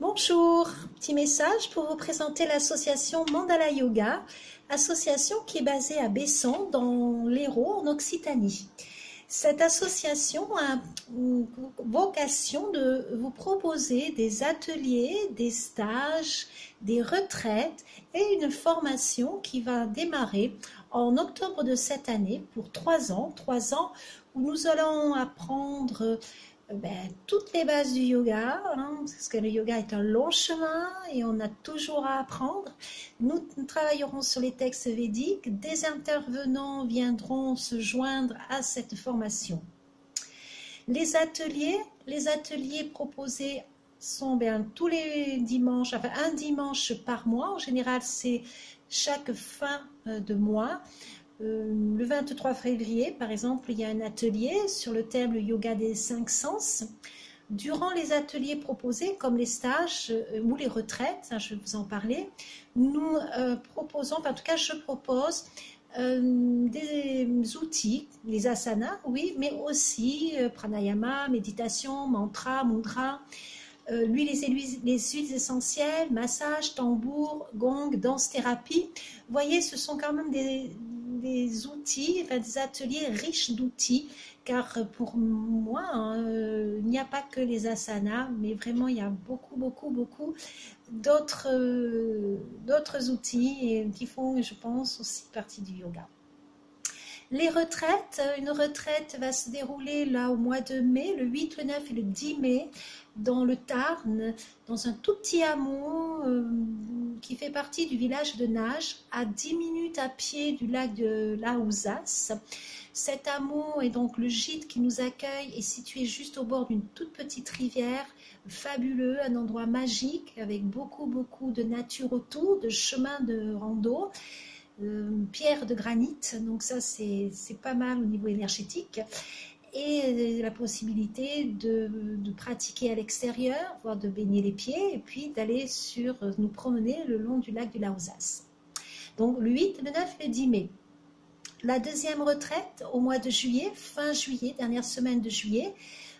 Bonjour, petit message pour vous présenter l'association Mandala Yoga, association qui est basée à Besson dans l'Hérault en Occitanie. Cette association a une vocation de vous proposer des ateliers, des stages, des retraites et une formation qui va démarrer en octobre de cette année pour 3 ans où nous allons apprendre toutes les bases du yoga, parce que le yoga est un long chemin et on a toujours à apprendre. Nous travaillerons sur les textes védiques, des intervenants viendront se joindre à cette formation. Les ateliers proposés sont tous les dimanches, enfin un dimanche par mois, en général c'est chaque fin de mois. Le 23 février, par exemple, il y a un atelier sur le thème le yoga des 5 sens. Durant les ateliers proposés, comme les stages ou les retraites, je vais vous en parler, nous proposons, en tout cas je propose des outils, les asanas, oui, mais aussi pranayama, méditation, mantra, mudra, les huiles essentielles, massage, tambour, gong, danse-thérapie. Vous voyez, ce sont quand même des outils, des ateliers riches d'outils, car pour moi, il n'y a pas que les asanas, mais vraiment il y a beaucoup d'autres outils qui font, je pense, aussi partie du yoga. Les retraites, une retraite va se dérouler là au mois de mai, le 8, le 9 et le 10 mai, dans le Tarn, dans un tout petit hameau qui fait partie du village de Nage, à 10 minutes à pied du lac de Laouzas. Cet hameau est donc le gîte qui nous accueille, est situé juste au bord d'une toute petite rivière, fabuleux, un endroit magique avec beaucoup de nature autour, de chemins de rando. Pierre de granit, donc ça c'est pas mal au niveau énergétique, et la possibilité de pratiquer à l'extérieur, voire de baigner les pieds, et puis d'aller nous promener le long du lac du Laouzas. Donc le 8, le 9 et le 10 mai. La deuxième retraite au mois de juillet, fin juillet, dernière semaine de juillet,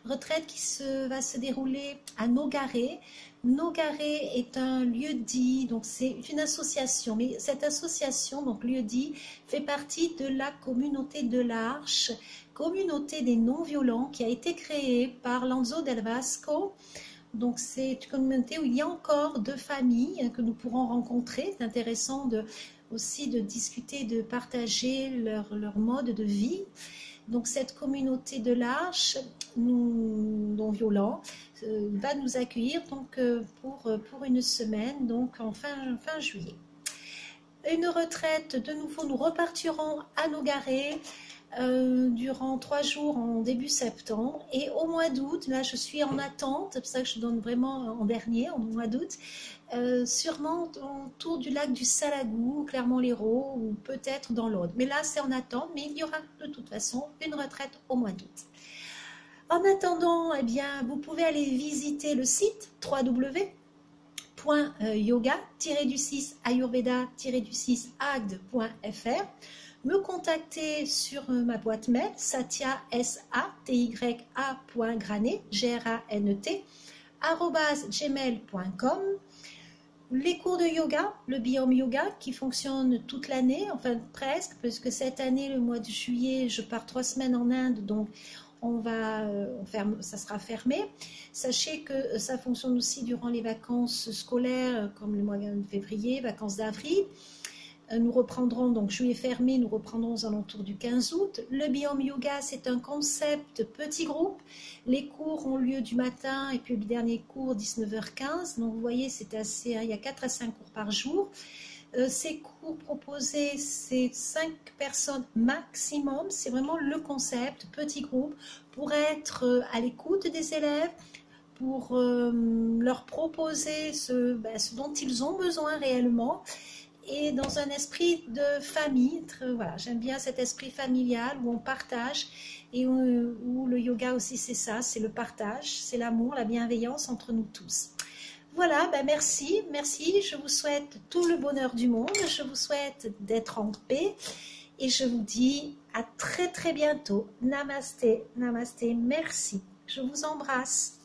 retraite qui va se dérouler à Nogaret. Nogaret est un lieu-dit, donc c'est une association, mais cette association, donc lieu-dit, fait partie de la communauté de l'Arche, communauté des non-violents, qui a été créée par Lanzo Del Vasco. Donc c'est une communauté où il y a encore 2 familles que nous pourrons rencontrer. C'est intéressant aussi de discuter, de partager leur mode de vie. Donc cette communauté de l'Arche, non-violents, va nous accueillir donc, pour une semaine, donc en fin juillet. Une retraite, de nouveau, nous repartirons à Nogaret durant 3 jours en début septembre, et au mois d'août, là je suis en attente, c'est pour ça que je donne vraiment en dernier, au mois d'août, sûrement autour du lac du Salagou, Clermont-Lérault, ou peut-être dans l'Aude, mais là c'est en attente, mais il y aura de toute façon une retraite au mois d'août. En attendant, eh bien, vous pouvez aller visiter le site www.yoga-ayurveda-agd.fr, me contacter sur ma boîte mail satya@gmail.com. Les cours de yoga, le Biome Yoga qui fonctionne toute l'année, enfin presque, parce que cette année, le mois de juillet, je pars 3 semaines en Inde, donc ça sera fermé. Sachez que ça fonctionne aussi durant les vacances scolaires, comme le mois de février, vacances d'avril. Nous reprendrons, donc juillet fermé, nous reprendrons aux alentours du 15 août. Le Biome Yoga, c'est un concept petit groupe. Les cours ont lieu du matin et puis le dernier cours 19h15. Donc vous voyez, c'est assez, il y a 4 à 5 cours par jour. Ces cours proposés, c'est 5 personnes maximum. C'est vraiment le concept, petit groupe, pour être à l'écoute des élèves, pour leur proposer ce dont ils ont besoin réellement, et dans un esprit de famille. Voilà, j'aime bien cet esprit familial où on partage, et où le yoga aussi c'est ça, c'est le partage, c'est l'amour, la bienveillance entre nous tous. Voilà, merci, je vous souhaite tout le bonheur du monde, je vous souhaite d'être en paix, et je vous dis à très bientôt. Namasté, namasté, merci, je vous embrasse.